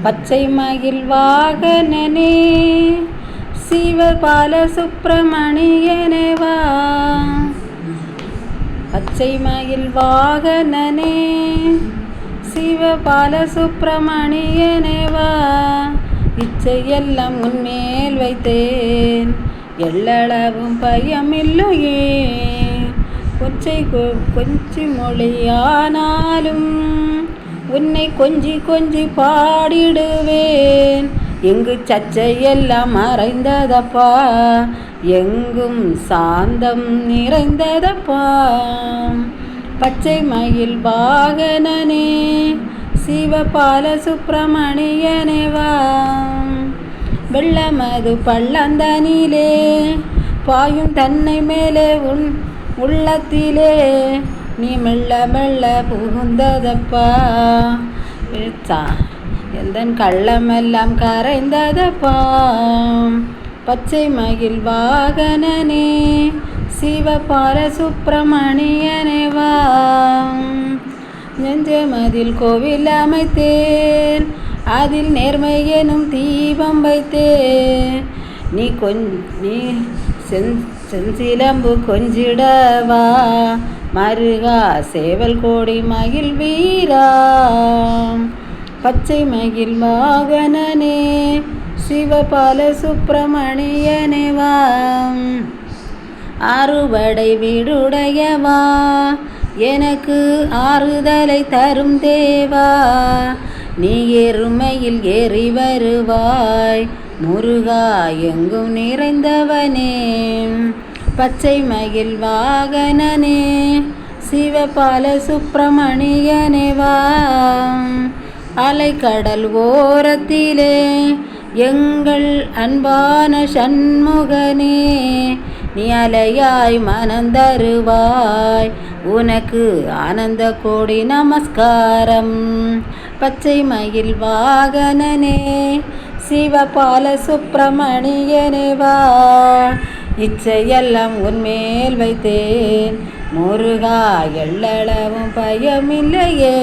பச்சை மயில் வாகனனே சிவபால சுப்பிரமணியனே வா. பச்சை மயில் வாகனனே சிவபால சுப்பிரமணியனே வா. இச்சையெல்லாம் உன்மேல் வைத்தேன், எள்ளளவும் பயமில்லையே. கொஞ்சி மொழியானாலும் உன்னை கொஞ்சி கொஞ்சி பாடிடுவேன். எங்கு சச்சையெல்லாம் மறைந்ததப்பா, எங்கும் சாந்தம் நிறைந்ததப்பா. பச்சை மயில் வாகனனே சிவபால சுப்பிரமணியனே வா. வெள்ளமது பள்ளந்தனிலே பாயும் தன்னை மேலே உன் உள்ளத்திலே நீ மெல்ல மெல்ல புகுந்ததப்பா. எந்தன் கள்ளமெல்லாம் கரைந்ததப்பா. பச்சை மயில் வாகனனே சிவபால சுப்பிரமணியனே வா. நெஞ்சமதில் கோவில் அமைத்தேன், அதில் நேர்மை எனும் தீபம் வைத்தேன். நீ செஞ்சிலம்பு கொஞ்சிடவா மருகா சேவல் கோடி மயில் வீரா. பச்சை மயில் வாகனனே சிவபால சுப்பிரமணியனே வா. அறுபடை வீடுடையவா, எனக்கு ஆறுதலை தரும் தேவா. நீ எருமையில் ஏறி வருவாய் முருகா, எங்கும் நிறைந்தவனே. பச்சை மயில் வாகனனே சிவபால சுப்பிரமணியனே வா. அலைக்கடல் ஓரத்திலே எங்கள் அன்பான சண்முகனே, நீ அலையாய் மனந்தருவாய், உனக்கு ஆனந்த கோடி நமஸ்காரம். பச்சை மயில் வாகனனே சிவபால சுப்பிரமணியனே வா. இச்சையெல்லாம் உன்மேல் வைத்தேன் முருகா, எள்ளளவும் பயமில்லையே.